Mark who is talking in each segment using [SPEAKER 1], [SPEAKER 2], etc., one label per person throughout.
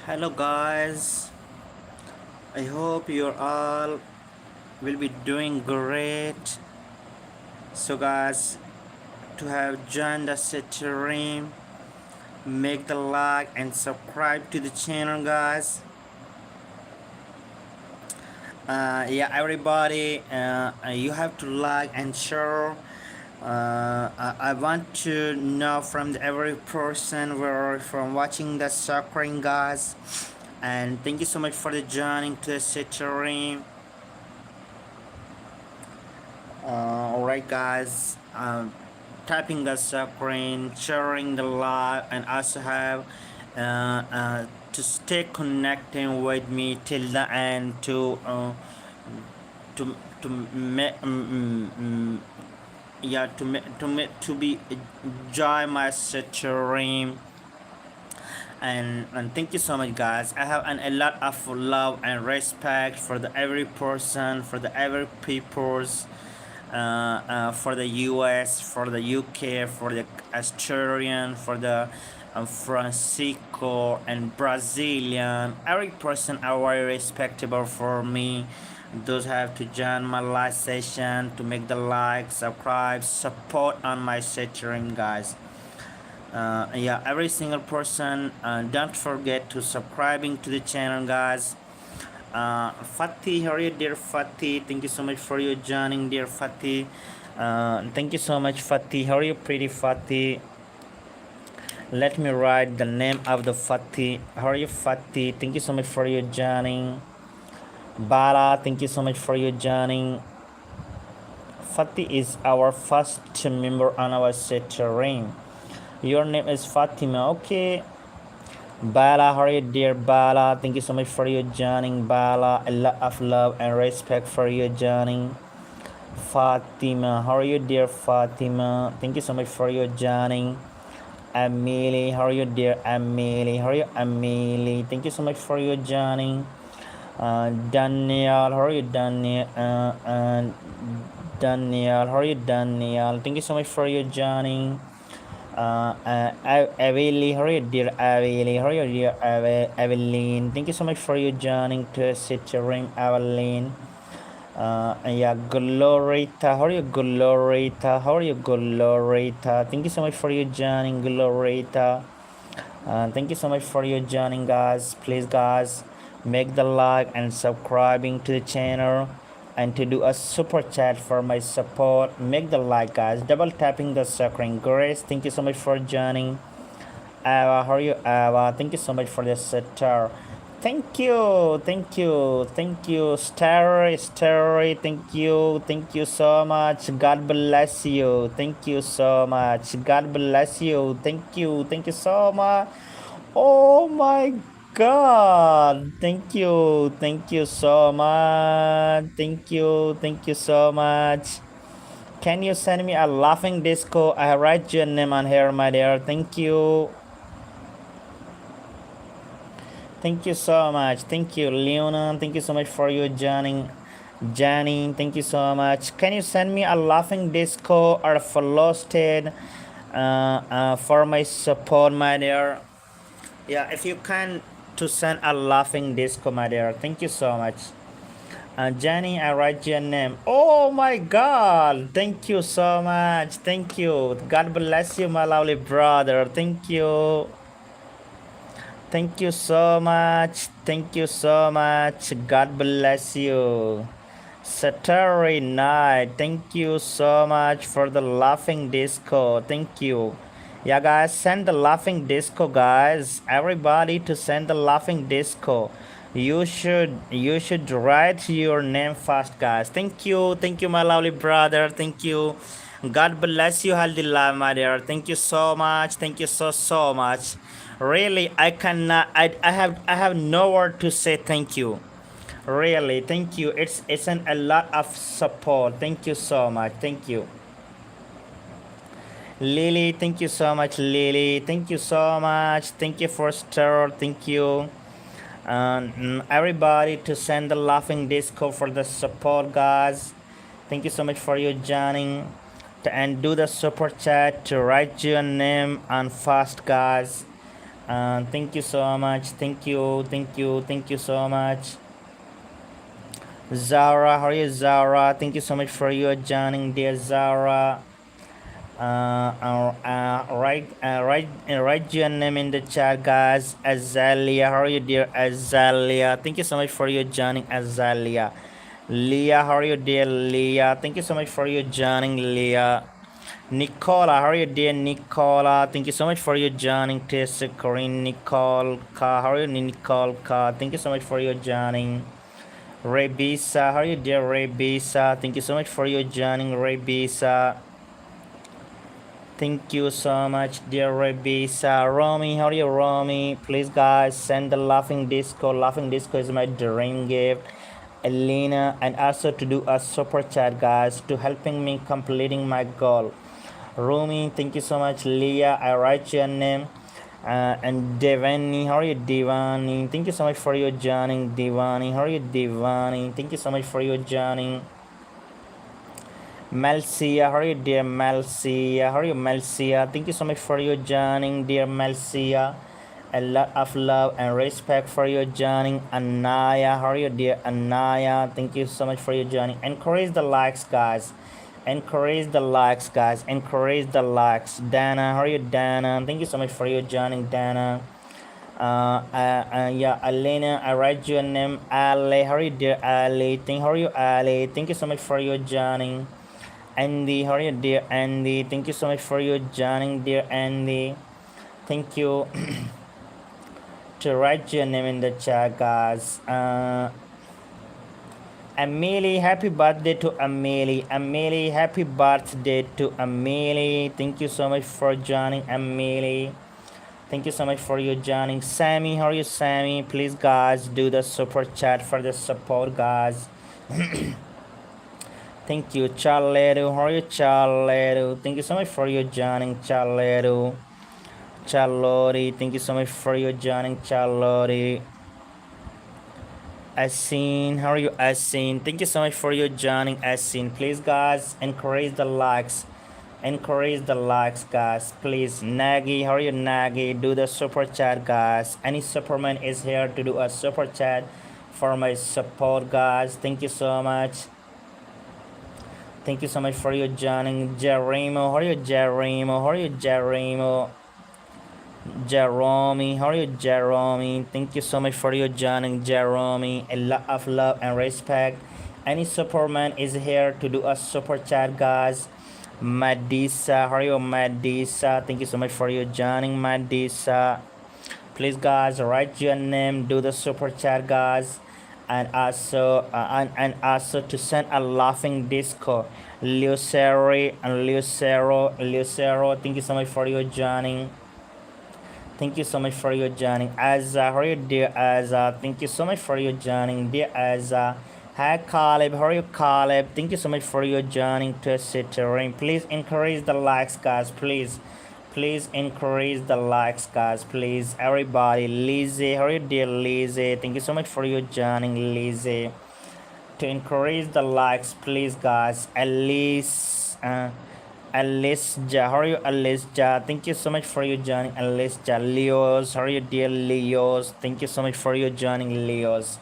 [SPEAKER 1] Hello guys, I hope you all will be doing great. So guys, to have joined the stream, make the like and subscribe to the channel guys. Yeah, everybody, you have to like and share. I want to know from every person where from watching the suffering guys, and thank you so much for the joining to the stream. Alright guys, tapping the screen, sharing the live, and also have to stay connecting with me till the end to yeah to be join my stream. And thank you so much guys. I have a lot of love and respect for the every person, for the every peoples, for the US, for the UK, for the Australian, for the Francisco and Brazilian. Every person are very respectable for me. Those have to join my live session to make the like, subscribe, support on my stream, guys. Yeah, every single person. Don't forget to subscribing to the channel, guys. Fatih, how are you, dear Fatih? Thank you so much for your joining, dear Fatih. Thank you so much, Fatih. How are you, pretty Fatih? Let me write the name of the Fatih. How are you, Fatih? Thank you so much for your joining. Bala, thank you so much for your joining. Fatih is our first member on our set ring. Your name is Fatima. Okay. Bala, how are you, dear Bala? Thank you so much for your joining, Bala. A lot of love and respect for your joining. Fatima, how are you, dear Fatima? Thank you so much for your joining. Amelie, how are you, dear Amelie? How are you, Amelie? Thank you so much for your joining. Daniel, how are you, Daniel? Daniel, how are you, Daniel? Thank you so much for your joining. Evelyn, how are you, dear Evelyn? How are you, dear Evelyn? Thank you so much for your joining to Citrine, Evelyn. Yeah, Glorita, how are you, Glorita? How are you, Glorita? Thank you so much for your joining, Glorita. Thank you so much for your joining, guys. Please, guys, make the like and subscribing to the channel, and to do a super chat for my support. Make the like, guys, double tapping the screen. Grace, thank you so much for joining. Ava, how are you, Ava? Thank you so much for the star. Thank you, thank you, thank you, Starry, thank you so much. God bless you. Thank you so much. God bless you. Thank you so much. Oh my God. Thank you so much. Thank you so much. Can you send me a laughing disco? I write your name on here, my dear. Thank you. Thank you so much. Thank you, Leona. Thank you so much for your joining. Johnny, thank you so much. Can you send me a laughing disco or a follow state for my support, my dear? Yeah, if you can to send a laughing disco, my dear. Thank you so much. Jenny, I write your name. Oh my God. Thank you so much. Thank you. God bless you, my lovely brother. Thank you. Thank you so much. Thank you so much. God bless you. Saturday night. Thank you so much for the laughing disco. Thank you. Yeah, guys, send the laughing disco, guys. Everybody to send the laughing disco. You should write your name fast, guys. Thank you, my lovely brother. Thank you. God bless you, Haldillah, my dear. Thank you so much. Thank you so much. Really, I cannot. I have no word to say. Thank you. Really, thank you. It's a lot of support. Thank you so much. Thank you. Lily, thank you so much, Lily. Thank you so much. Thank you for star. Thank you. Everybody to send the laughing disco for the support, guys. Thank you so much for your joining. And do the super chat to write your name on fast, guys. Thank you so much. Thank you so much. Zara, how are you, Zara? Thank you so much for your joining, dear Zara. Write your name in the chat, guys. Azalea, how are you, dear Azalea? Thank you so much for your joining, Azalea. Leah, how are you, dear Leah? Thank you so much for your joining, Leah. Nicola, how are you, dear Nicola? Thank you so much for your joining, Tessa Corinne, Nicole, Ka, how are you, Nicole, Ka? Thank you so much for your joining. Rebisa, how are you, dear Rebisa? Thank you so much for your joining, Rebisa. Thank you so much, dear Rebisa. Romy, how are you, Romy? Please, guys, send the laughing disco. Laughing disco is my dream gift. Elena, and also to do a super chat, guys, to helping me completing my goal. Romy, thank you so much. Leah, I write your name. And Devani, how are you, Devani? Thank you so much for your joining, Devani. How are you, Devani? Thank you so much for your joining. Melcia, how are you, dear Melcia? How are you, Melcia? Thank you so much for your joining, dear Melcia. A lot of love and respect for your joining. Anaya, how are you, dear Anaya? Thank you so much for your joining. Encourage the likes, guys. Encourage the likes, guys. Encourage the likes. Dana, how are you, Dana? Thank you so much for your joining, Dana. Yeah, Elena, I write your name. Ale, how are you, dear Ale? How are you, Ale? Thank you so much for your joining. Andy, how are you, dear Andy? Thank you so much for your joining, dear Andy. Thank you. To write your name in the chat, guys. Amelie, happy birthday to Amelie. Amelie, happy birthday to Amelie. Thank you so much for joining, Amelie. Thank you so much for your joining. Sammy, how are you, Sammy? Please, guys, do the super chat for the support, guys. Thank you, Charleru. How are you, Charleru? Thank you so much for your joining, Charleru. Charlori, thank you so much for your joining, Charlori. Asin, how are you, Asin? Thank you so much for your joining, Asin. Please, guys, encourage the likes. Encourage the likes, guys. Please, Nagi, how are you, Nagi? Do the super chat, guys. Any superman is here to do a super chat for my support, guys. Thank you so much. Thank you so much for your joining, Jeremo. How are you, Jeremo? How are you, Jeremo? Jerome, how are you, Jerome? Thank you so much for your joining, Jerome. A lot of love and respect. Any superman is here to do a super chat, guys. Madisa, how are you, Madisa? Thank you so much for your joining, Madisa. Please, guys, write your name, do the super chat, guys, and also to send a laughing disco. Lucero and Lucero. Thank you so much for your joining. Thank you so much for your joining. Azza, how are you, dear Azza? Thank you so much for your joining, dear Azza. Hi, Caleb. How are you, Caleb? Thank you so much for your joining to Cittering. Please encourage the likes, guys. Please encourage the likes, guys. Please, everybody. Lizzie, how are you, dear Lizzie? Thank you so much for your joining, Lizzie. To encourage the likes, please, guys. Alicia, how are you, Alicia? Thank you so much for your joining, Alicia. Leos, how are you, dear Leos? Thank you so much for your joining, Leos.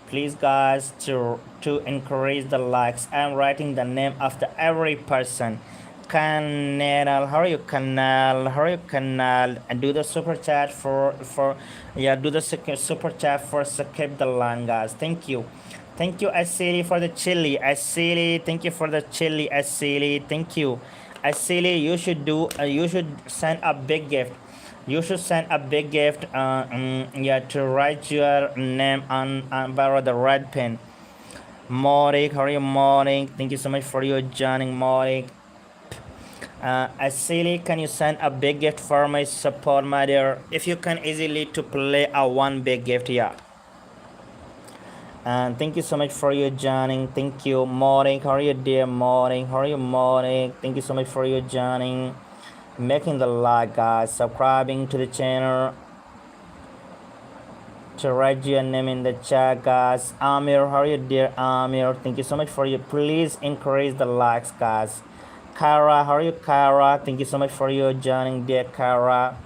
[SPEAKER 1] Please, guys, to encourage the likes, I'm writing the name after every person. Canal, how are you, Canal? How are you, Canal? And do the super chat for do the super chat for Skip the Line, guys. Thank you. Thank you, Asili, for the chili. Asili, thank you for the chili, Asili. Thank you. Asili, you should send a big gift. You should send a big gift, to write your name on borrow the red pen. Morik, how are you, Morik? Thank you so much for your joining, Morik. Asili, can you send a big gift for my support, my dear? If you can easily to play a one big gift, yeah. And thank you so much for your joining. Thank you, Morik. How are you, dear Morik? How are you, Morik? Thank you so much for your joining. Making the like, guys. Subscribing to the channel. To write your name in the chat, guys. Amir, how are you, dear Amir? Thank you so much for your. Please encourage the likes, guys. Kara, how are you, Kara? Thank you so much for your joining, dear Kara.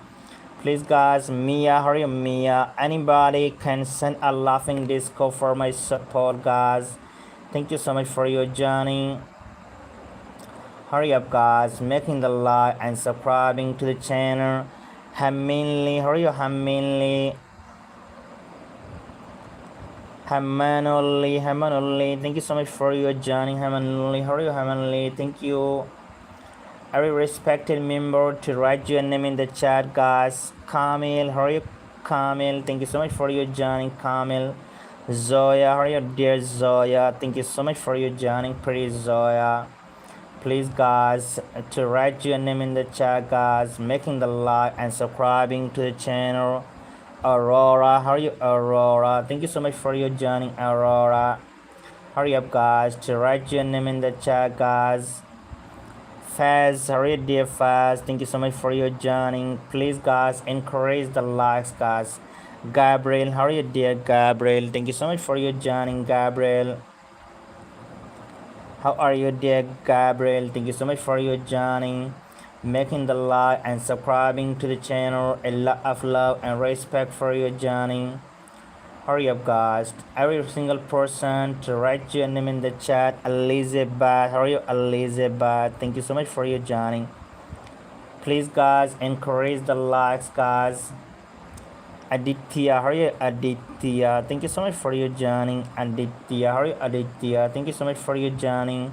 [SPEAKER 1] Please guys, Mia, hurry up, Mia. Anybody can send a laughing disco for my support, guys. Thank you so much for your journey. Hurry up, guys, making the like and subscribing to the channel. Haminli, hurry up, Haminli. Hamanoli, thank you so much for your journey, Hamanoli, hurry up, Hamanoli, thank you. Every respected member to write your name in the chat, guys. Kamil, hurry up, Kamil, thank you so much for your journey, Kamil. Zoya, hurry up, dear Zoya, thank you so much for your journey, pretty Zoya. Please guys to write your name in the chat, guys, making the like and subscribing to the channel. Aurora, hurry up, Aurora, thank you so much for your joining, Aurora. Hurry up, guys, to write your name in the chat, guys. Faz, hurry up, dear Faz, thank you so much for your joining. Please guys, encourage the likes, guys. Gabriel, hurry up, dear Gabriel, thank you so much for your joining, Gabriel. How are you, dear Gabriel? Thank you so much for your joining, making the like and subscribing to the channel. A lot of love and respect for your journey. Hurry up, guys. Every single person to write your name in the chat. Elizabeth, hurry up, Elizabeth. Thank you so much for your journey. Please, guys, encourage the likes, guys. Aditya, hurry up, Aditya, thank you so much for your joining. Aditya, hurry up, Aditya, thank you so much for your joining.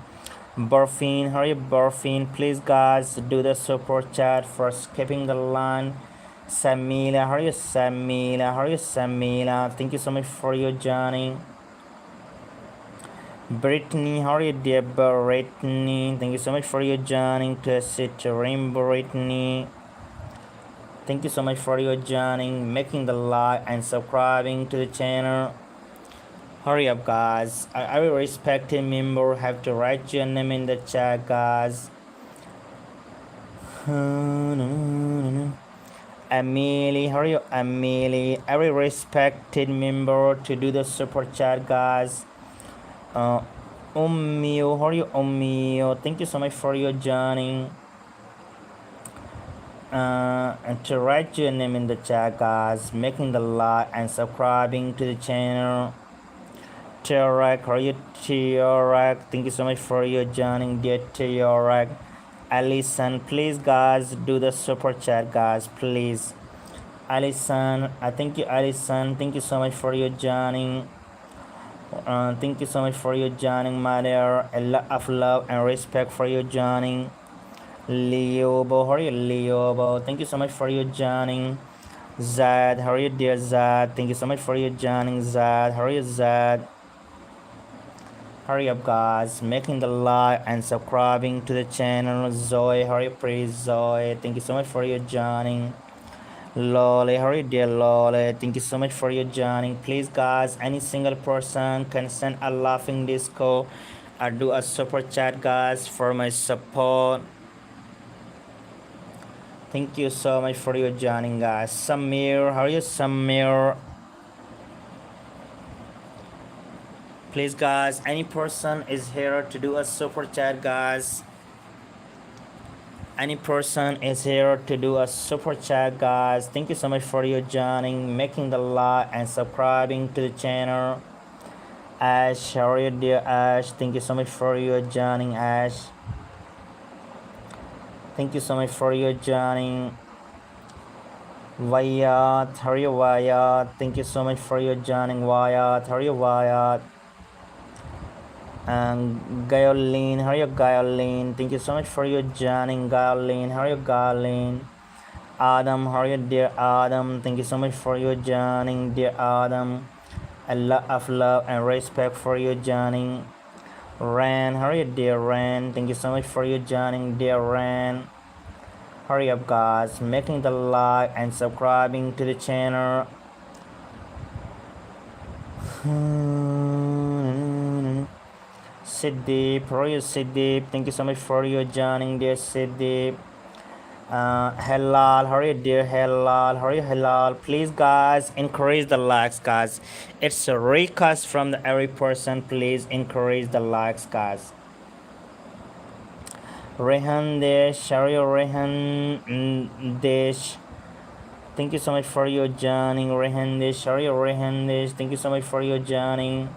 [SPEAKER 1] Burfin, hurry up, Burfin, please guys do the support chat for skipping the line. Samila, hurry up, Samila, hurry up, Samila, thank you so much for your joining. Brittany, hurry up, dear Brittany, thank you so much for your joining. To sit Rainbow, Brittany, thank you so much for your joining, making the like and subscribing to the channel. Hurry up, guys. Every respected member have to write your name in the chat, guys. Amelie, hurry up, Amelie. Every respected member to do the super chat, guys. Ummio, hurry up, Ummio. Thank you so much for your joining. And to write your name in the chat, guys, making the like and subscribing to the channel. Teorak, are you Teorak? Thank you so much for your joining, dear Teorak. Alison, please guys do the super chat, guys, please. Alison, thank you, Alison, thank you so much for your joining. Thank you so much for your joining, mother. A lot of love and respect for your joining. Leobo, how are you, Leobo? Thank you so much for your joining. Zad, how are you, dear Zad? Thank you so much for your joining, Zad. How are you, Zad? Hurry up, guys, making the like and subscribing to the channel. Zoe, how are you, pretty Zoe? Thank you so much for your joining. Lolly, how are you, dear Lolly? Thank you so much for your joining. Please, guys, any single person can send a laughing disco or do a super chat, guys, for my support. Thank you so much for your joining, guys. Samir, how are you, Samir? Please, guys, any person is here to do a super chat, guys. Any person is here to do a super chat, guys. Thank you so much for your joining, making the like and subscribing to the channel. Ash, how are you, dear Ash? Thank you so much for your joining, Ash. Thank you so much for your joining. Wyatt, how are you, Wyatt? Thank you so much for your joining, Wyatt. How are you, Wyatt? And Gayoline, how are you, Gayoline? Thank you so much for your joining, Gayoline. How are you, Gayoline? Adam, how are you, dear Adam? Thank you so much for your joining, dear Adam. A lot of love and respect for your joining. Ran, how are you, dear Ran? Thank you so much for your joining, dear Ran. Hurry up, guys, making the like and subscribing to the channel. Siddeep, how are you, Siddeep? Thank you so much for your joining, dear Siddeep. Halal, how are you, dear Halal? How are you, Halal? Please, guys, encourage the likes, guys. It's a request from the every person. Please encourage the likes, guys. Rehan Desh, how are you, Rehan Desh? Thank you so much for your joining, Rehandish. How are you, Rehandish? Thank you so much for your joining.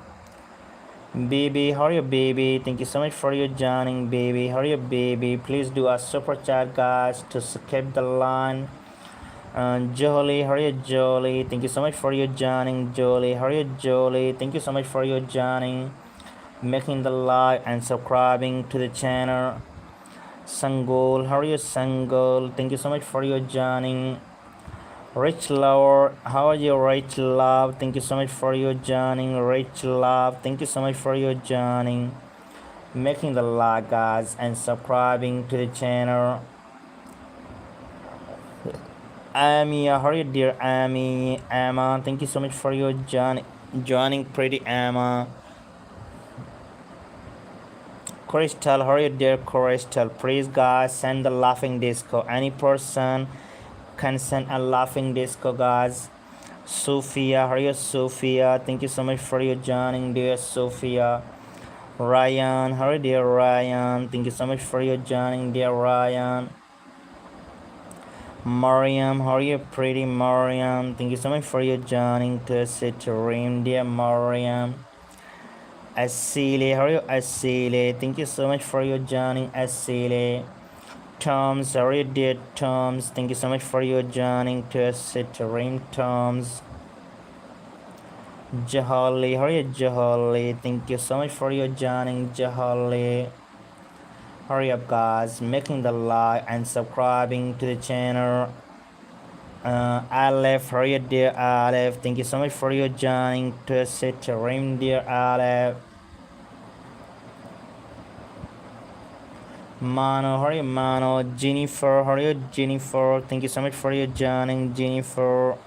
[SPEAKER 1] Baby, how are you, baby? Thank you so much for your joining, baby. How are you, baby? Please do a super chat, guys, to skip the line. Jolie, how are you, Jolie? Thank you so much for your joining, Jolie. How are you, Jolie? Thank you so much for your joining, making the like and subscribing to the channel. Sangol, how are you, Sangol? Thank you so much for your joining. Rich Lover, how are you, Rich Love? Thank you so much for your joining, Rich Love. Thank you so much for your joining, making the like, guys, and subscribing to the channel. Amy, how are you, dear Amy? Emma, thank you so much for your joining, pretty Emma. Crystal, how are you, dear Crystal? Please, guys, send the laughing disco. Any person can send a laughing disco, guys. Sophia, how are you, Sophia? Thank you so much for your joining, dear Sophia. Ryan, how are you, dear Ryan? Thank you so much for your joining, dear Ryan. Mariam, how are you, pretty Mariam? Thank you so much for your joining to sit room, dear Mariam. Asile, how are you, Asile? Thank you so much for your joining, Asile. Toms, how are you, dear Toms? Thank you so much for your joining to sit room, Toms. Jahali, how are you, Jahali? Thank you so much for your joining, Jahali. Hurry up, guys, making the like and subscribing to the channel. Aleph, how are you, dear Aleph? Thank you so much for your joining to sit room, dear Aleph. Mano, how are you, Mano? Jennifer, how are you, Jennifer? Thank you so much for your joining, Jennifer.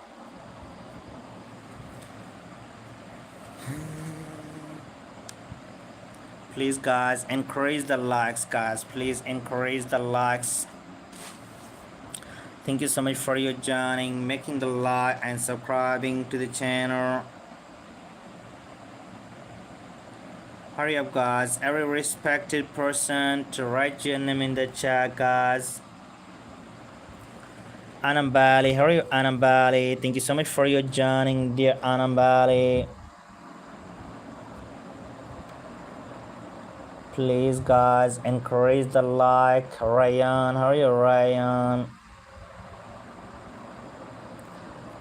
[SPEAKER 1] Please, guys, encourage the likes, guys. Please encourage the likes. Thank you so much for your joining, making the like and subscribing to the channel. Hurry up, guys. Every respected person to write your name in the chat, guys. Anambali, how are you, Anambali? Thank you so much for your joining, dear Anambali. Please, guys, encourage the like. Ryan, how are you, Ryan?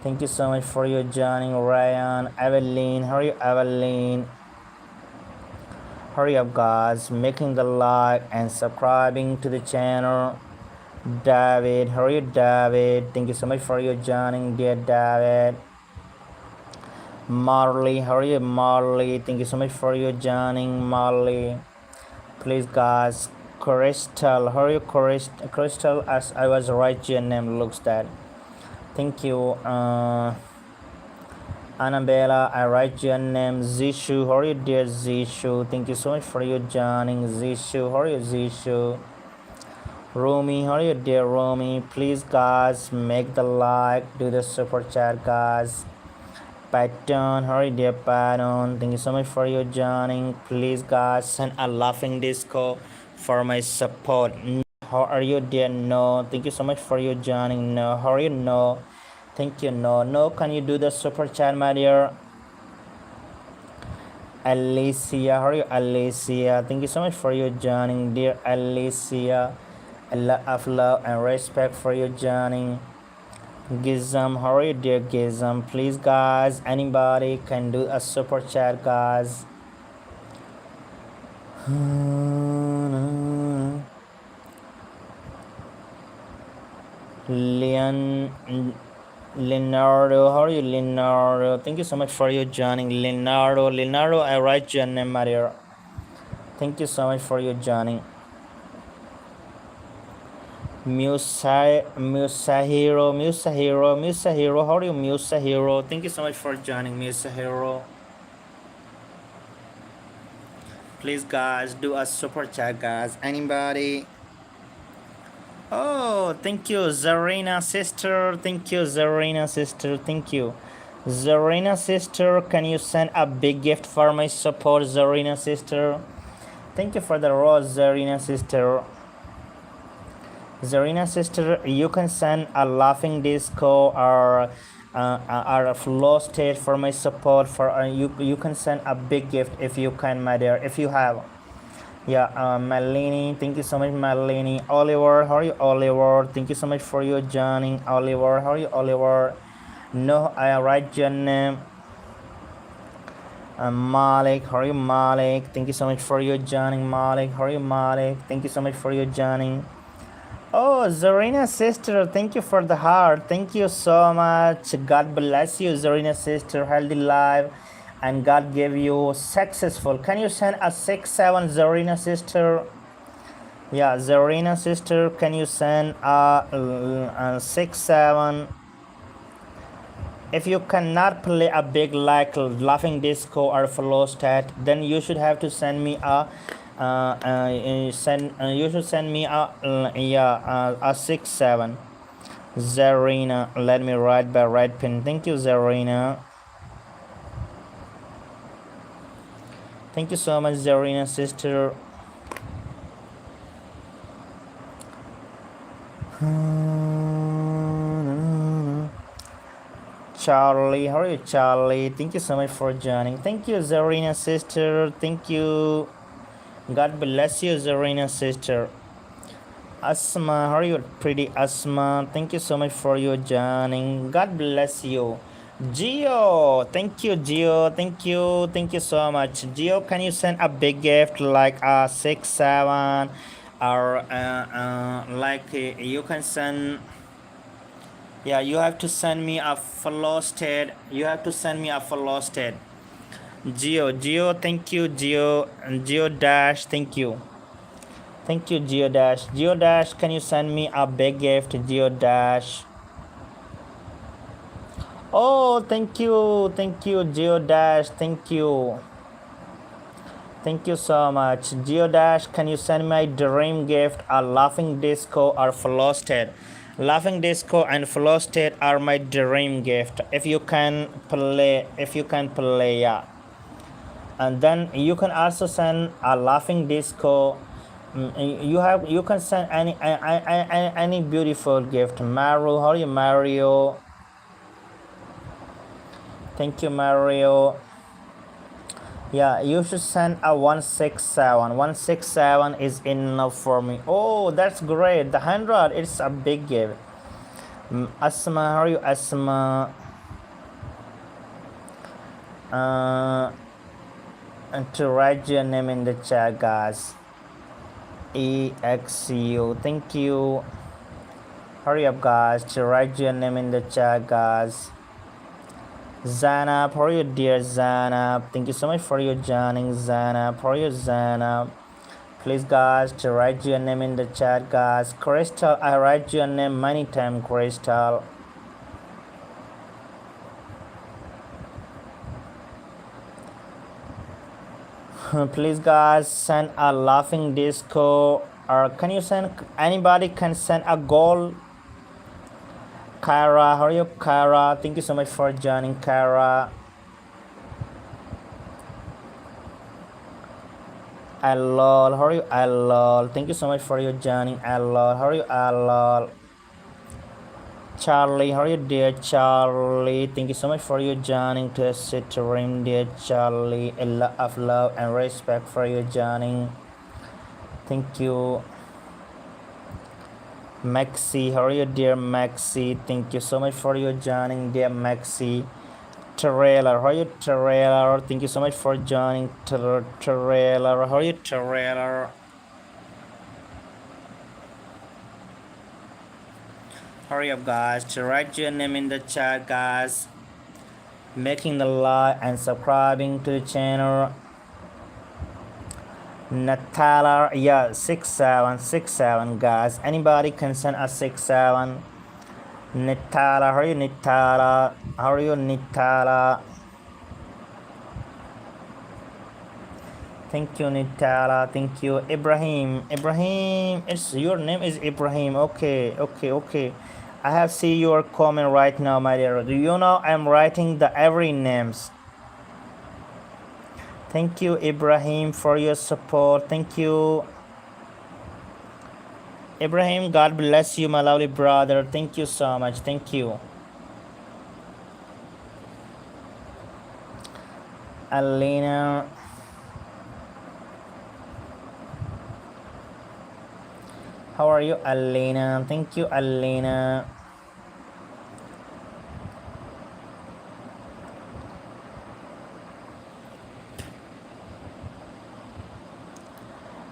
[SPEAKER 1] Thank you so much for your joining, Ryan. Evelyn, how are you, Evelyn? Hurry up, guys, making the like and subscribing to the channel. David, how are you, David? Thank you so much for your joining, dear David. Marley, how are you, Marley? Thank you so much for your joining, Marley. Please, guys. Crystal, how are you, Crystal? As I was right, your name looks that. Thank you. Annabella, I write your name. Zishu, how are you, dear Zishu? Thank you so much for your joining, Zishu. How are you, Zishu? Romy, how are you, dear Romy? Please, guys, make the like, do the super chat, guys. Patton, how are you, dear Patton? Thank you so much for your joining. Please, guys, send a laughing disco for my support. How are you, dear No? Thank you so much for your joining. No, how are you, No? Thank you, No. No, can you do the super chat, my dear? Alicia, how are you, Alicia? Thank you so much for your joining, dear Alicia. A lot of love and respect for your joining. Gizam, how are you, dear Gizam? Please, guys, anybody can do a super chat, guys. Leonardo, how are you, Leonardo? Thank you so much for your joining, Leonardo. Leonardo, I write your name, Maria. Thank you so much for your joining. Musahiro, how are you, Musahiro? Thank you so much for joining, Musahiro. Please, guys, do a super chat, guys. Anybody? Oh, thank you, Zarina sister. Thank you, Zarina sister. Thank you. Zarina sister, can you send a big gift for my support, Zarina sister? Thank you for the rose, Zarina sister. Zarina sister, you can send a laughing disco or a flow state for my support. For you can send a big gift if you can, my dear. If you have, yeah. Malini, thank you so much, Malini. Oliver, how are you, Oliver? Thank you so much for your joining, Oliver. How are you, Oliver? No, I write your name. Malik, how are you, Malik? Thank you so much for your joining, Malik. How are you, Malik? Thank you so much for your joining. Oh, Zarina sister, thank you for the heart. Thank you so much. God bless you, Zarina sister. Healthy life, and God give you successful. Can you send a 6-7, Zarina sister? Yeah, Zarina sister, can you send a 6-7? If you cannot play a big like laughing disco or flow stat, then you should have to send me you should send me a 6-7. Zarina, let me write by right pin. Thank you, Zarina. Thank you so much, Zarina sister. Charlie, how are you, Charlie? Thank you so much for joining. Thank you, Zarina sister. Thank you. God bless you, Zarina sister. Asma, how are you, pretty Asma? Thank you so much for your joining. God bless you. Geo, thank you, Geo. Thank you so much. Geo, can you send a big gift like a 6-7, or you can send. Yeah, you have to send me a flow state. You have to send me a flow state. Geo, thank you, Geo Dash, thank you. Thank you, Geo Dash. Geo Dash, can you send me a big gift, Geo Dash? Oh, thank you, Geo Dash, thank you. Thank you so much. Geo Dash, can you send my dream gift, a laughing disco or flow state? Laughing disco and flow state are my dream gift. If you can play, yeah. And then you can also send a laughing disco. You can send any beautiful gift. Mario, how are you, Mario? Thank you, Mario. Yeah, you should send a 167. 167 is enough for me. Oh, that's great. The 100, it's a big gift. Asma, how are you, Asma? And to write your name in the chat, guys. EXU, thank you. Hurry up, guys, to write your name in the chat, guys. Zanab, how are you, dear Zanab? Thank you so much for your joining, Zanab. How are you, Zanab? Please, guys, to write your name in the chat, guys. Crystal, I write your name many times, Crystal. Please, guys, send a laughing disco, or can you send, anybody can send a gold. Kara, how are you, Kara? Thank you so much for joining, Kara. Alol, how are you, Alol? Thank you so much for your joining, Alol. How are you, Alol? Charlie, how are you, dear Charlie? Thank you so much for your joining to stream, dear Charlie. A lot of love and respect for your joining. Thank you. Maxi, how are you, dear Maxi? Thank you so much for your joining, dear Maxi. Trailer, how are you, Trailer? Thank you so much for joining, Trailer. How are you, Trailer? Hurry up, guys, to write your name in the chat, guys. Making the like and subscribing to the channel. Natala, yeah, 6767, guys. Anybody can send a 67. Nitala, how are you, Nitala? How are you, Nitala? Thank you, Nitala. Thank you, Ibrahim. Ibrahim, it's your name is Ibrahim. Okay. I have seen your comment right now, my dear. Do you know I'm writing the every names? Thank you, Ibrahim, for your support. Thank you. Ibrahim, God bless you, my lovely brother. Thank you so much. Thank you. Alina. How are you, Alina? Thank you, Alina.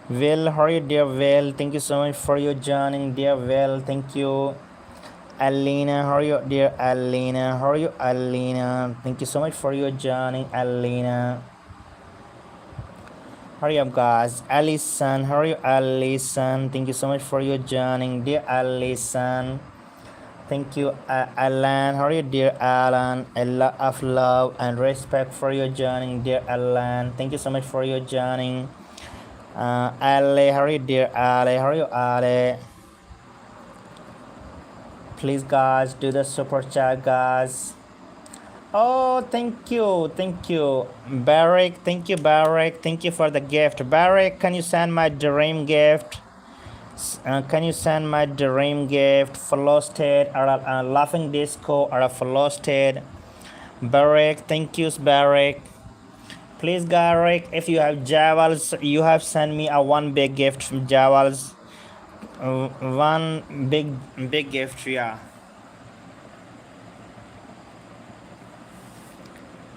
[SPEAKER 1] Will, how are you, dear Will? Thank you so much for your joining, dear Will. Thank you. Alina, how are you, dear Alina? How are you, Alina? Thank you so much for your joining, Alina. Hurry up, guys. Alison, how are you, Alison? Thank you so much for your joining, dear Alison. Thank you, Alan. How are you, dear Alan? A lot of love and respect for your joining, dear Alan. Thank you so much for your joining. Ale, how are you, dear Ale? How are you, Ale? Please, guys, do the super chat, guys. Oh, thank you, Barak. Thank you, Barak. Thank you for the gift, Barak. Can you send my dream gift? Can you send my dream gift? Frosted or a laughing disco or a frosted? Barak, thank you, Barak. Please, Barak, if you have jewels, you have sent me a one big gift from jewels. One big gift, yeah.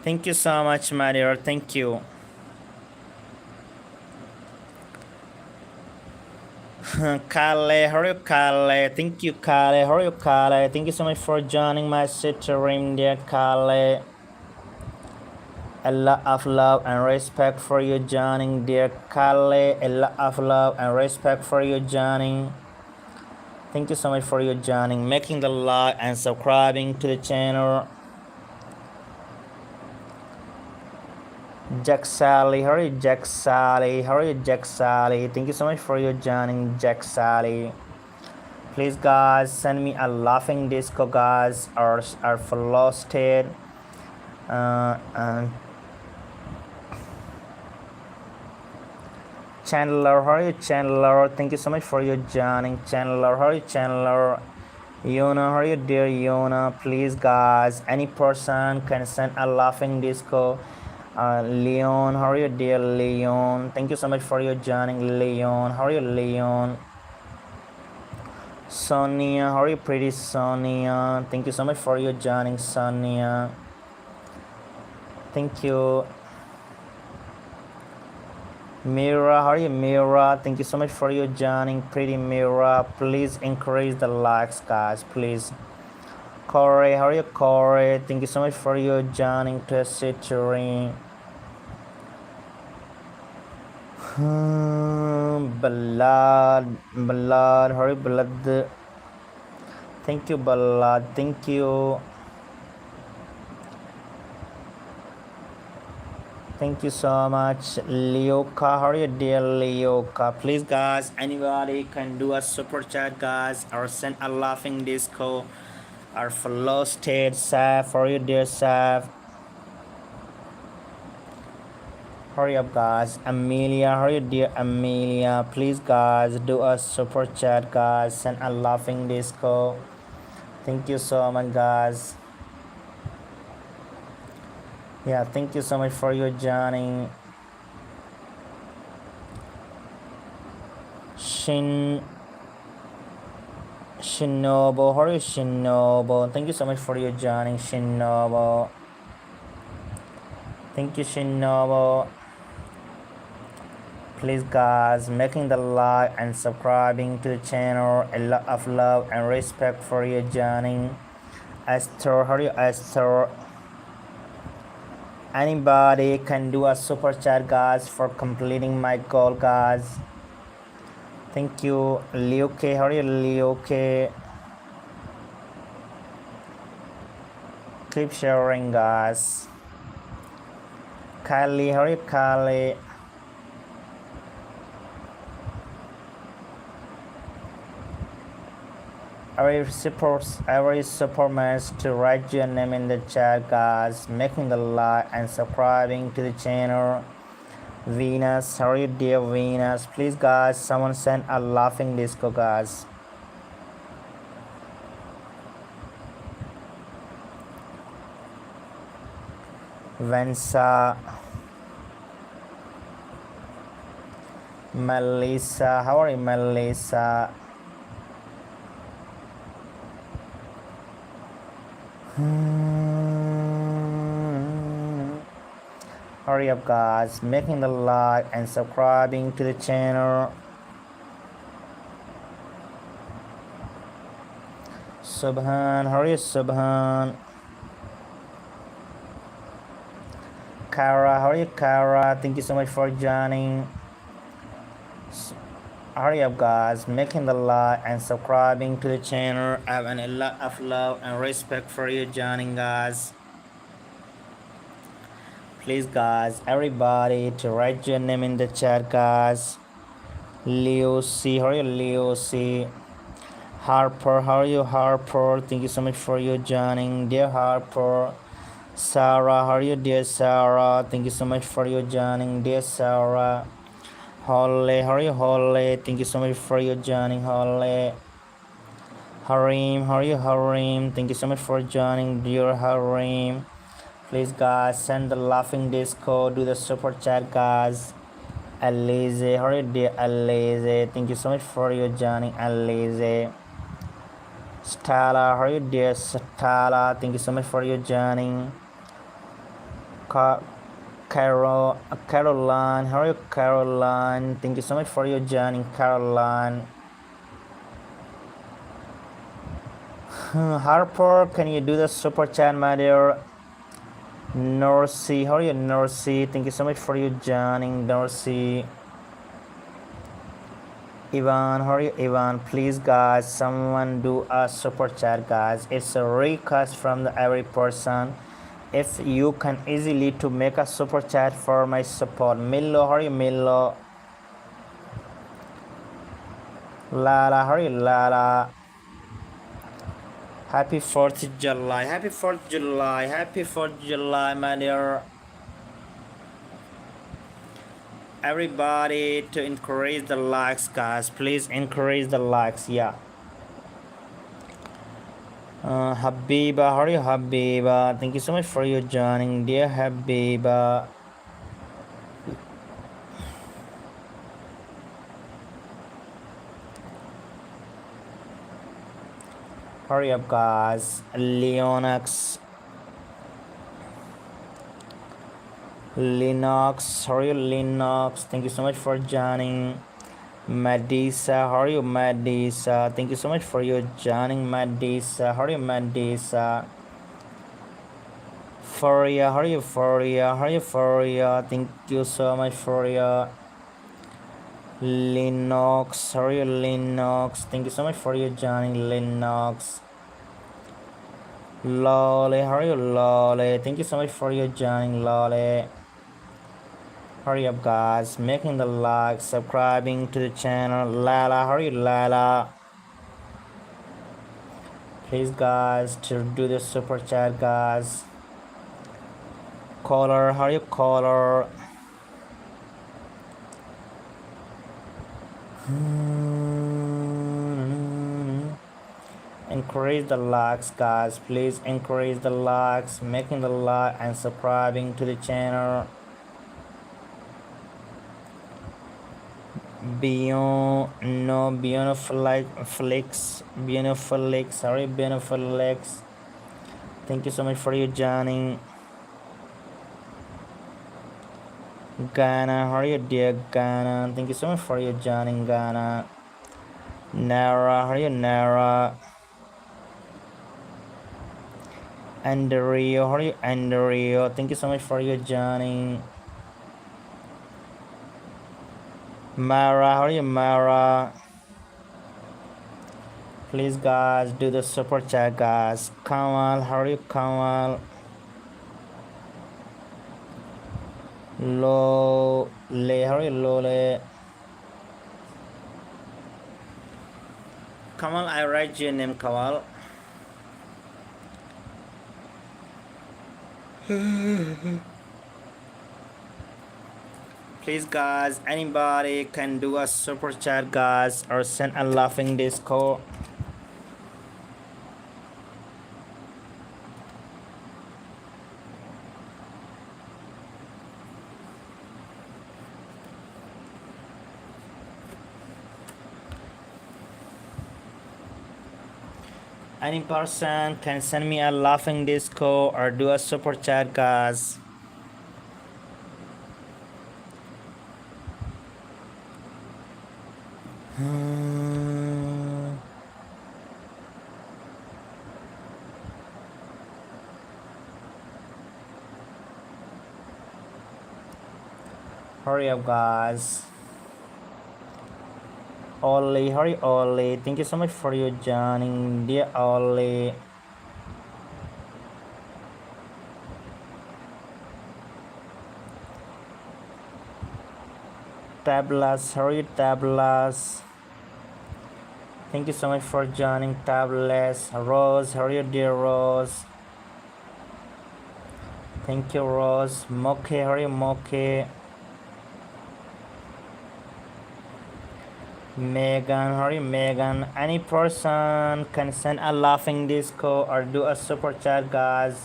[SPEAKER 1] Thank you so much, my dear. Thank you. Kale, how are you, Kale? Thank you, Kale. How are you, Kale? Thank you so much for joining my stream, dear Kale. A lot of love and respect for you joining, dear Kale. A lot of love and respect for you joining. Thank you so much for your joining, making the like and subscribing to the channel. Jack Sally, how are you, Jack Sally? How are you, Jack Sally? Thank you so much for your joining, Jack Sally. Please, guys, send me a laughing disco, guys, or frosted. Chandler, how are you, Chandler? Thank you so much for your joining, Chandler. How are you, Chandler? Yona, how are you, dear Yona? Please, guys, any person can send a laughing disco. Leon, how are you, dear Leon? Thank you so much for your joining, Leon. How are you, Leon? Sonia, how are you, pretty Sonia? Thank you so much for your joining, Sonia. Thank you. Mira, how are you, Mira? Thank you so much for your joining, pretty Mira. Please increase the likes, guys, please. Corey, how are you, Corey? Thank you so much for your joining to Citrine. Ballad, how are you, Ballad? Thank you, Ballad. Thank you. Thank you so much, Leoka. How are you, dear Leoka? Please, guys, anybody can do a super chat, guys, or send a laughing disco or follow state Saf. How are you, dear Saf? Hurry up, guys. Amelia, how are you, dear Amelia? Please, guys, do a super chat, guys. Send a laughing disco. Thank you so much, guys. Yeah, thank you so much for your joining. Shinobu, how are you, Shinobu? Thank you so much for your joining, Shinobu. Thank you, Shinobu. Please, guys, making the like and subscribing to the channel. A lot of love and respect for your joining. Esther, how are you, Esther? Anybody can do a super chat, guys, for completing my goal, guys. Thank you, Liuke. How are you, Liuke? Keep sharing, guys. Kylie, how are you, Kylie? Every support to write your name in the chat, guys, making the like and subscribing to the channel. Venus, how are you, dear Venus? Please, guys, someone send a laughing disco, guys. Vanessa, Melissa, how are you, Melissa? Hurry up, guys, making the like and subscribing to the channel. Subhan, how are you, Subhan? Kara, how are you, Kara? Thank you so much for joining. Hurry up, guys, making the like and subscribing to the channel. I have a lot of love and respect for you joining, guys. Please, guys, everybody to write your name in the chat, guys. Leo C, how are you, Leo C? Harper, how are you, Harper? Thank you so much for you joining, dear Harper. Sarah, how are you, dear Sarah? Thank you so much for you joining, dear Sarah. Holly, how are you, Holly? Thank you so much for you joining, Holly. Harim, how are you, Harim? Thank you so much for joining, dear Harim. Please, guys, send the laughing disco, do the super chat, guys. Alize, how are you, dear Alize? Thank you so much for your joining, Alize. Stala, how are you, dear Stala? Thank you so much for your joining. Caroline, how are you, Caroline? Thank you so much for your joining, Caroline. Harper, can you do the super chat, my dear? Norcy, how are you, Norcy? Thank you so much for your joining, Norcy. Ivan, how are you, Ivan? Please, guys, someone do a super chat, guys. It's a request from every person. If you can easily to make a super chat for my support. Milo, how are you, Milo? Lala, how are you, Lala? Happy 4th of July, happy 4th of July, happy 4th of July, my dear. Everybody to encourage the likes, guys. Please encourage the likes, yeah. Habiba, how are you, Habiba? Thank you so much for your joining, dear Habiba. Hurry up, guys. Linux, how are you, Linux? Thank you so much for joining. Madisa, how are you, Madisa? Thank you so much for your joining, Madisa. How are you, Madisa? Foria, how are you, Foria? How are you, Foria? Thank you so much, Foria. Linux, how are you, Linux? Thank you so much for your joining, Linux. Lolly, how are you, Lolly? Thank you so much for your joining, Lolly. Hurry up, guys, making the like, subscribing to the channel. Lala, how are you, Lala? Please, guys, to do the super chat, guys. Caller, how are you, caller? Encourage the likes, guys. Please encourage the likes, making the like and subscribing to the channel. Beautiful legs, sorry, beautiful legs. Thank you so much for your joining. Ghana, how are you, dear Ghana? Thank you so much for your joining, Ghana. Nara, how are you, Nara? Andrea, how are you, Andrea? Thank you so much for your joining. Mara, how are you, Mara? Please, guys, do the super chat, guys. Kamal, how are you, Kamal? Lole, how are you, Lole? Kamal, I write your name, Kamal. Please, guys, anybody can do a super chat, guys, or send a laughing disco. Any person can send me a laughing disco or do a super chat, guys. Hurry up, guys. Ollie, hurry, Ollie. Thank you so much for your joining, dear Ollie. Tablas, hurry, Tablas. Thank you so much for joining, Tablas. Rose, hurry, dear Rose. Thank you, Rose. Moke, hurry, Moke. Megan, hurry, Megan. Any person can send a laughing disco or do a super chat, guys.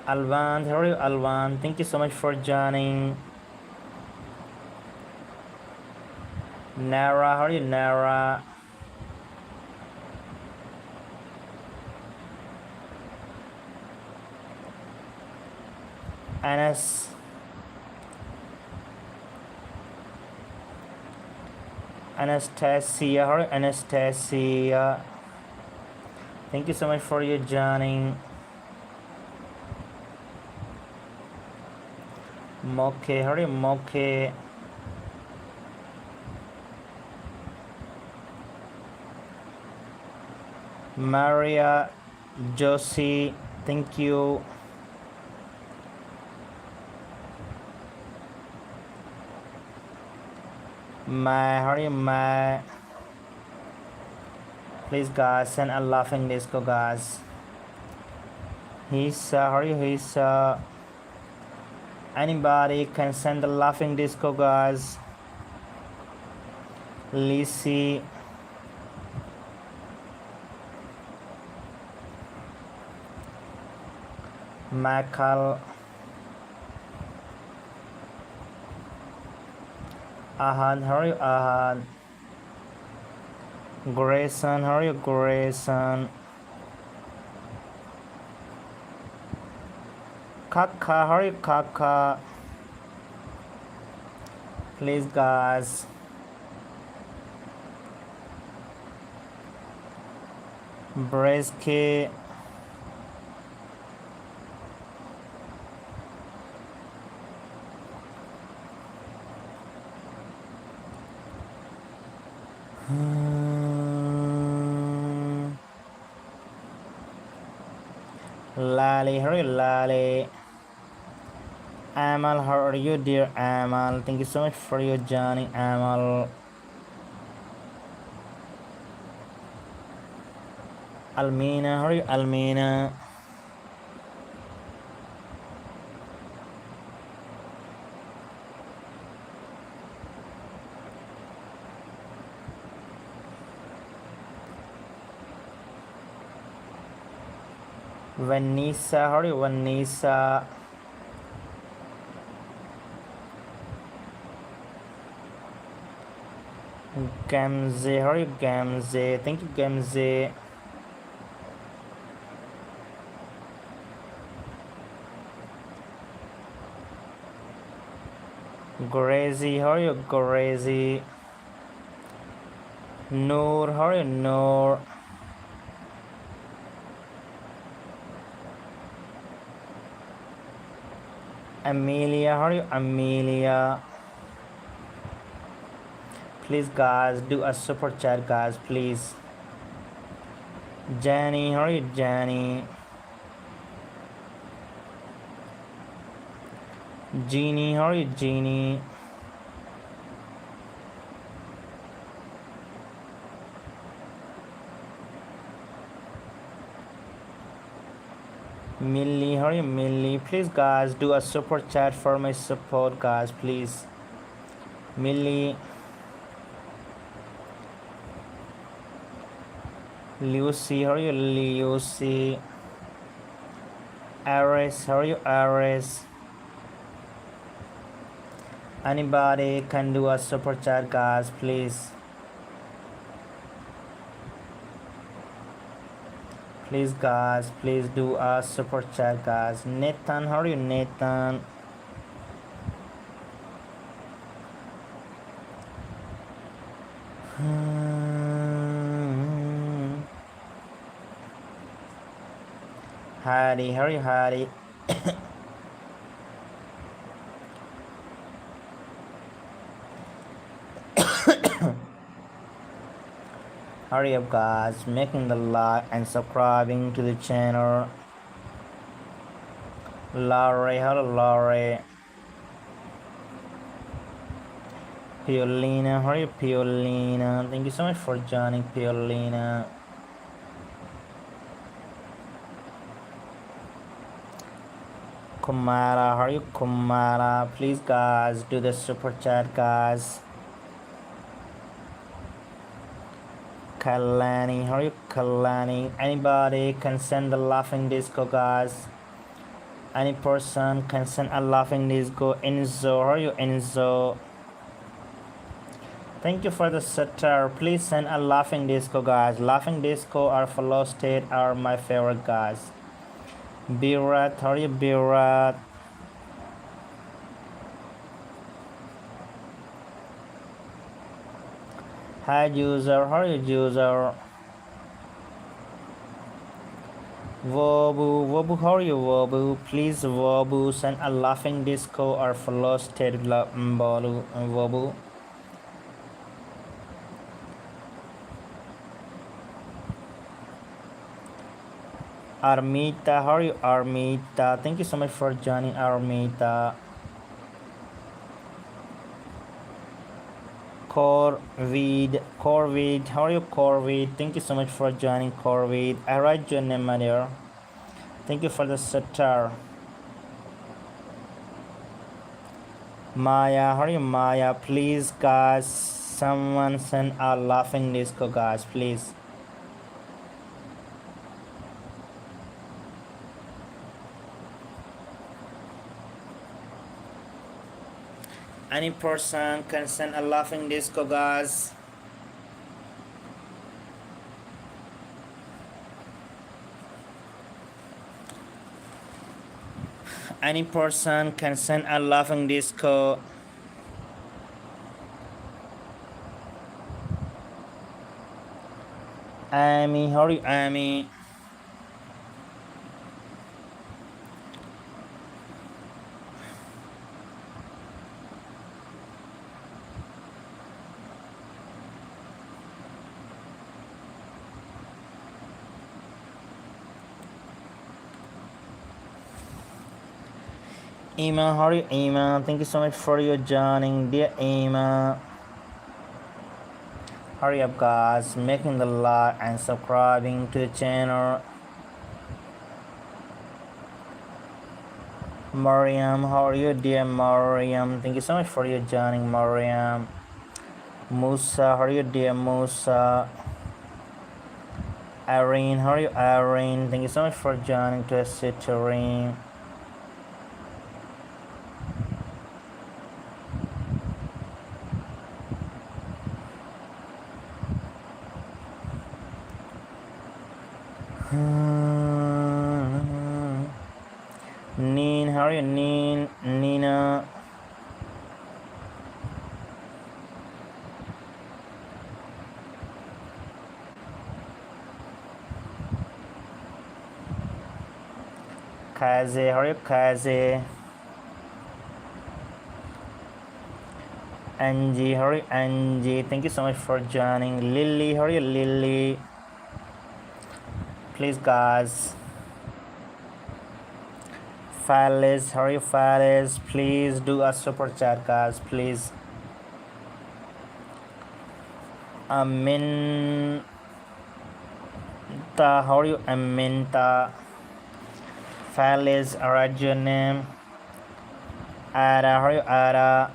[SPEAKER 1] Alvan, hurry, Alvan. Thank you so much for joining. Nara, hurry, Nara. Anas. Anastasia, hurry, Anastasia. Thank you so much for your joining. Moke, hurry, Moke. Maria, Josie, thank you. Hurry, please, guys, send a laughing disco, guys. Hurry, anybody can send a laughing disco, guys. Lizzie. Michael. Ahan, hurry, Ahan. Grayson, hurry, Grayson. Kaka, hurry, Kaka. Please, guys. Bresky. Lali, hurry, Lali. Amal, how are you, dear Amal? Thank you so much for your joining, Amal. Almina, how are you, Almina? Vanessa, how are you, Vanessa? Gamze, how are you, Gamze? Thank you, Gamze. Grazy, how are you, Grazy? Noor, how are you, Noor? Amelia, how are you, Amelia? Please, guys, do a super chat, guys, please. Jenny, how are you, Jenny? Jeannie, how are you, Jeannie? Millie, how are you, Millie? Please, guys, do a super chat for my support, guys, please. Millie, Lucy, how are you, Lucy? Ares, how are you, Ares? Anybody can do a super chat, guys, please. Please, guys, please do a super chat, guys. Nathan, how are you, Nathan? Harry, how are you, Harry? Hurry up, guys, making the like and subscribing to the channel. Laurie, hello, Laurie. Piolina, how are you, Piolina? Thank you so much for joining, Piolina. Kumara, how are you, Kumara? Please, guys, do the super chat, guys. Kalani, how are you, Kalani? Anybody can send the laughing disco, guys. Any person can send a laughing disco. Enzo, how are you, Enzo? Thank you for the star. Please send a laughing disco, guys. Laughing disco or flow state are my favorite, guys. Birat, how are you, Birat? Hi, user, how are you, user? Wobu, how are you, Wobu? Please, Wobu, send a laughing disco or flow state, Wobu. Armita, how are you, Armita? Thank you so much for joining, Armita. Corvid, how are you, Corvid? Thank you so much for joining, Corvid. I write your name there. Thank you for the star. Maya, how are you, Maya? Please, guys, someone send a laughing disco, guys, please. Any person can send a laughing disco, guys. Any person can send a laughing disco. Amy, how are you, Amy? Emma, how are you, Emma? Thank you so much for your joining, dear Emma. Hurry up, guys, making the like and subscribing to the channel. Mariam, how are you, dear Mariam? Thank you so much for your joining, Mariam. Musa, how are you, dear Musa? Irene, how are you, Irene? Thank you so much for joining to assist Irene. Neen, how are you, Neen? Nina. Kaze, how are you, Kaze? Angie, how are you, Angie? Thank you so much for joining. Lily, how are you, Lily? Please, guys. Faliz, how are you, Faliz? Please do a super chat, guys, please. Aminta, how are you, Aminta? Faliz, alright, your name. Ada, how are you, Ada?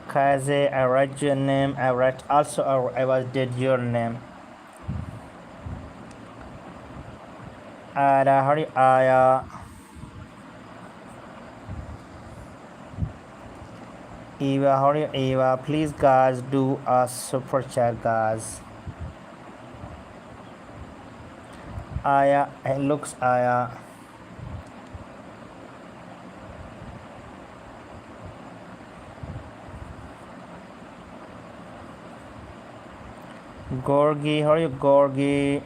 [SPEAKER 1] Kaze, I write your name. I write also. I was did your name. Ada, how are you, Aya? Eva, how are you, Eva? Please, guys, do a super chat, guys. Aya, it looks Aya. Gorgi, how are you, Gorgi?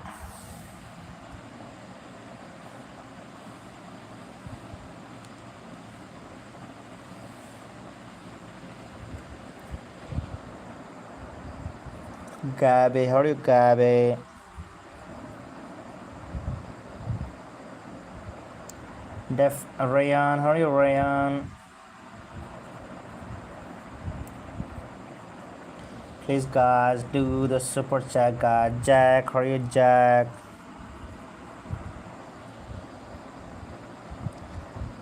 [SPEAKER 1] Gabi, how are you, Gabi? Def, Rayan, how are you, Rayan? Please, guys, do the super chat, guys. Jack, how are you, Jack?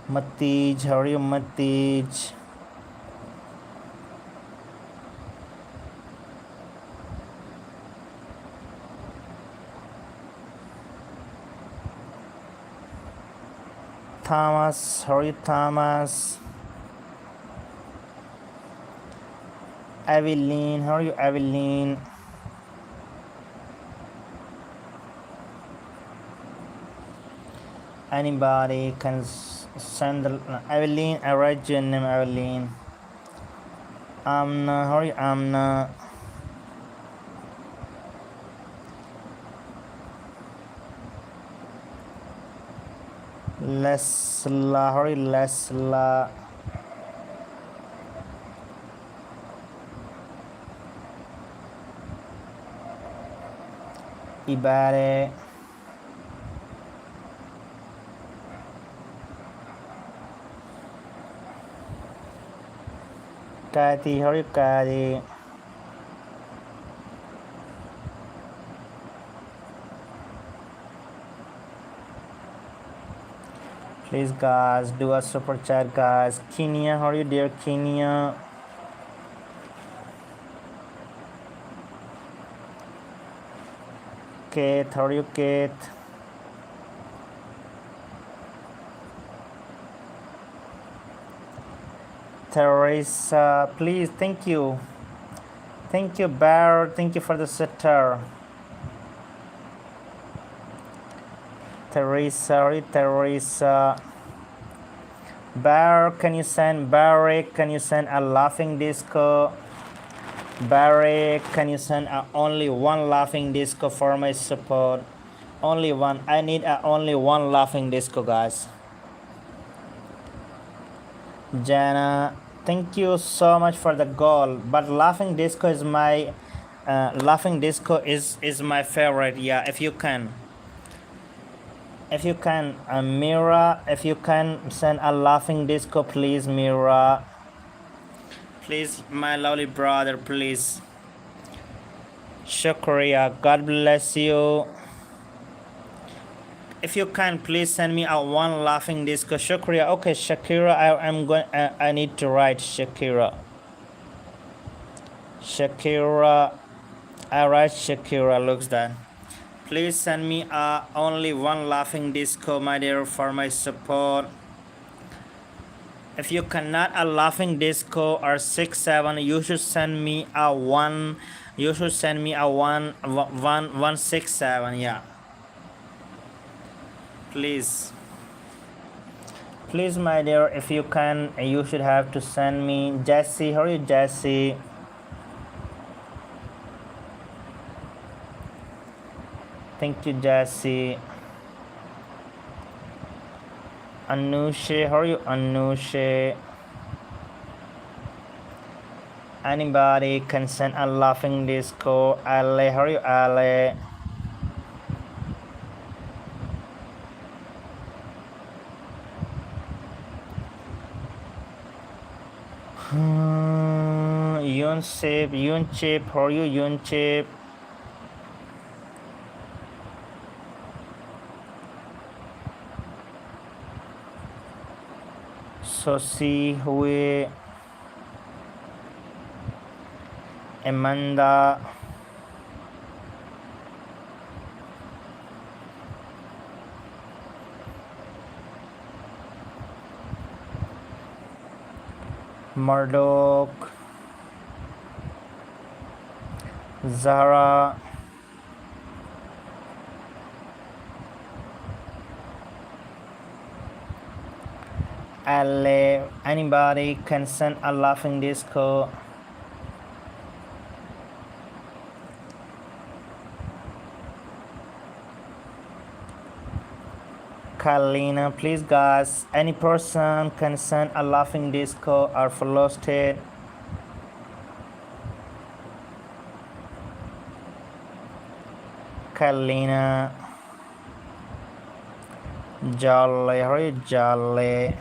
[SPEAKER 1] Matij, how are you, Matij? Thomas, how are you, Thomas? Evelyn, how are you, Evelyn? Anybody can send the Evelyn. I write your name, Evelyn. Amna, how are you, Amna? Lesla, how are you, Lesla? Ibare. Kathy, how are you, Kathy? Please, guys, do a super chat, guys. Kenya, how are you, dear Kenya? Kate, how are you, Kate? Teresa, please, thank you. Thank you, Bear. Thank you for the sitter. Teresa, Teresa. Bear, can you send Barry? Can you send a laughing disco? Barry, can you send only one laughing disco for my support? Only one. I need only one laughing disco, guys. Jana, thank you so much for the goal. But laughing disco is my laughing disco is my favorite. Yeah, if you can. If you can, Mira, if you can send a laughing disco, please, Mira. Please, my lovely brother, please. Shukriya, God bless you. If you can, please send me a one laughing disco. Shukriya. Okay, Shakira, I need to write Shakira. Shakira, I write Shakira, looks that. Please send me only one laughing disco, my dear, for my support. If you cannot a laughing disco or 6-7, you should send me a one. You should send me a 167. Yeah. Please. Please, my dear, if you can, you should have to send me. Jesse, how are you, Jesse? Thank you, Jesse. Anushe, how are you, Anushe? Anybody can send a laughing disco. Ale, how are you, Ale? Yunchip, how are you, Yunchip? Sosi Hui, Amanda, Murdoch, Zara, Ale, anybody can send a laughing disco. Kalina, please guys, any person can send a laughing disco or follow state. Kalina, Jolly, hurry, Jolly.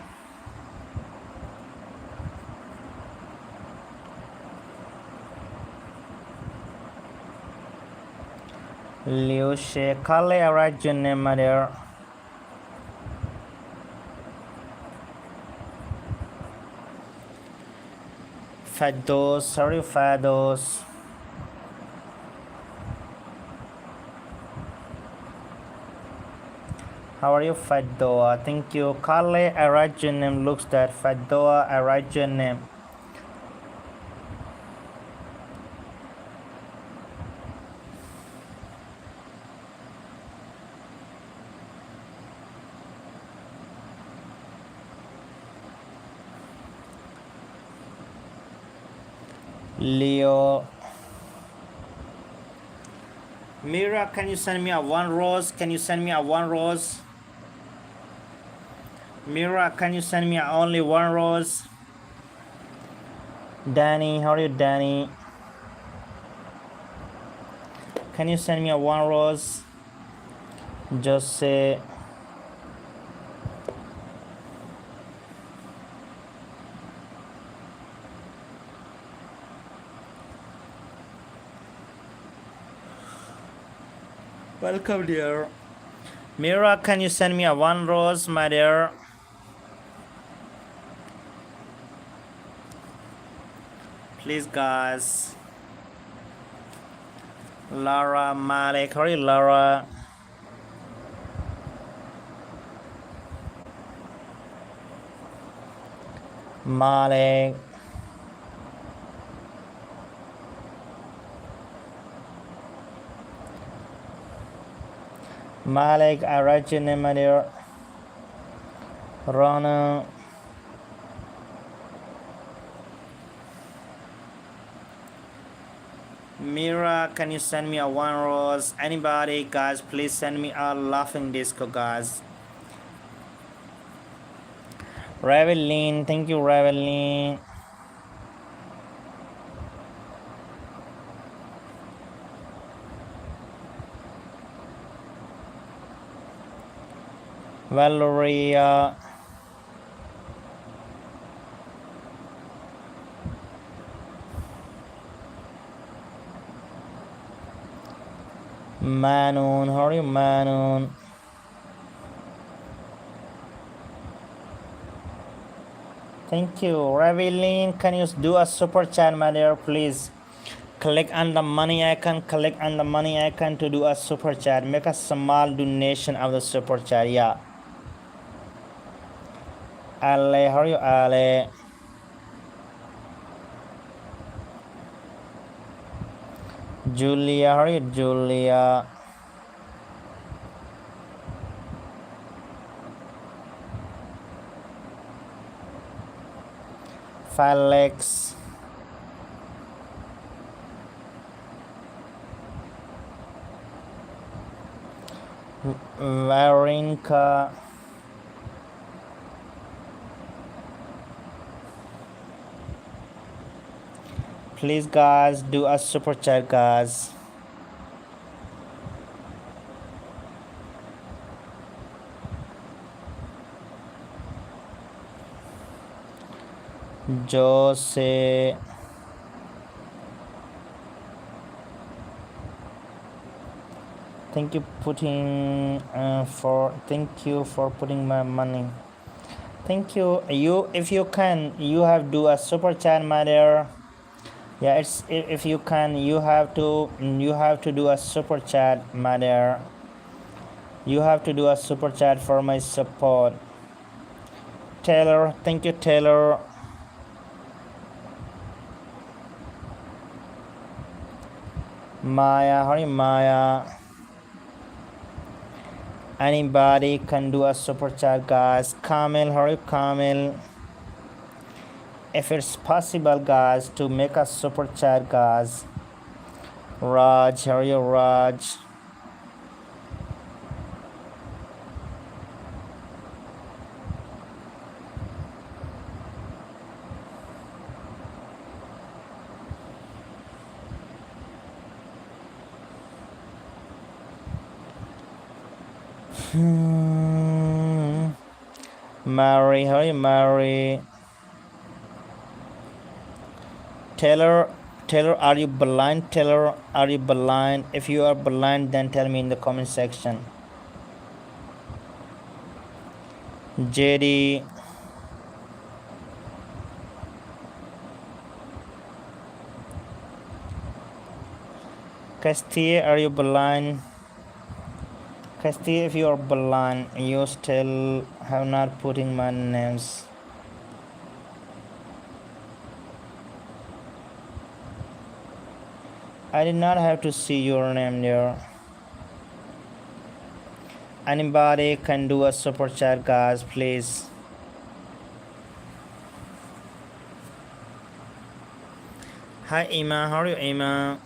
[SPEAKER 1] Liu She, Kale, alright, your name, mother. Fados, sorry, Fados. How are you, Fadoa? Thank you. Kale, I write your name. Looks that Fadoa, I write your name. Leo. Mira, can you send me a one rose? Can you send me a one rose? Mira, can you send me only one rose? Danny, how are you, Danny? Can you send me a one rose? Just say. Welcome, dear. Mira, can you send me a one rose, my dear? Please, guys. Laura, Malik, how are you, Laura? Malik. Malik, I write your name, my dear. Rona. Mira, can you send me a one rose? Anybody, guys, please send me a laughing disco, guys. Raveline, thank you, Raveline. Valeria. Manon, how are you, Manon? Thank you, Raveline. Can you do a super chat, my dear, please? Click on the money icon. Click on the money icon to do a super chat. Make a small donation of the super chat. Yeah. Ale, how are you, Ale? Julia, how are you, Julia? Felix. Varinka. Please, guys, do a super chat, guys. Jose. Thank you for putting my money. Thank you. If you can, you have do a super chat, my dear. Yeah, it's if you can, you have to do a super chat, my dear. You have to do a super chat for my support. Taylor, thank you, Taylor. Maya, how are you, Maya? Anybody can do a super chat, guys. Kamil, how are you, Kamil? If it's possible, guys, to make a super chat, guys. Raj, how are you, Raj? Mary, how are you, Mary? Taylor, are you blind? Taylor, are you blind? If you are blind, then tell me in the comment section. JD, Castille, are you blind? Castille, if you are blind, you still have not putting my names. I did not have to see your name there. Anybody can do a super chat, guys, please. Hi, Emma. How are you, Emma?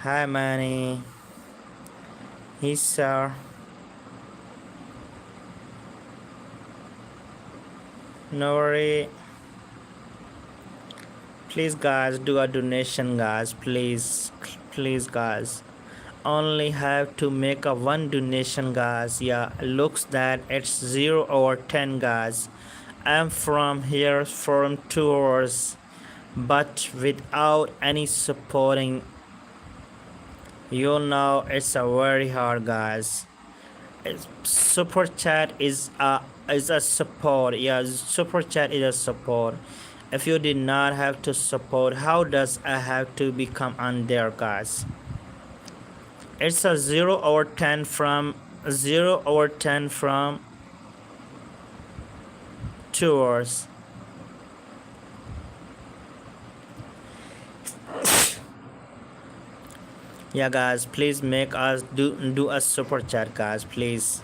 [SPEAKER 1] Hi, Manny. Yes, sir. No worry. Please, guys, do a donation, guys. Please, guys. Only have to make a one donation, guys. Yeah, looks that it's 0 over 10, guys. I'm from here from 2 hours, but without any supporting, you know it's a very hard, guys. Super chat is a support. Yeah, super chat is a support. If you did not have to support, how does I have to become on there, guys? It's a 0 over 10 from 0 over 10 from 2 hours. Yeah, guys, please make us do a super chat, guys, please.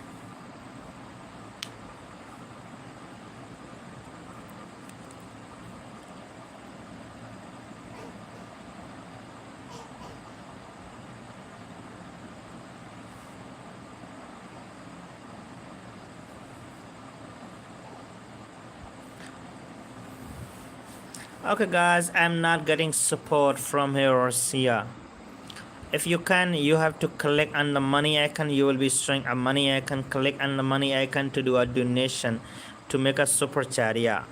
[SPEAKER 1] Okay, guys, I'm not getting support from here or here. If you can, you have to click on the money icon. You will be showing a money icon. Click on the money icon to do a donation, to make a super chat. Yeah,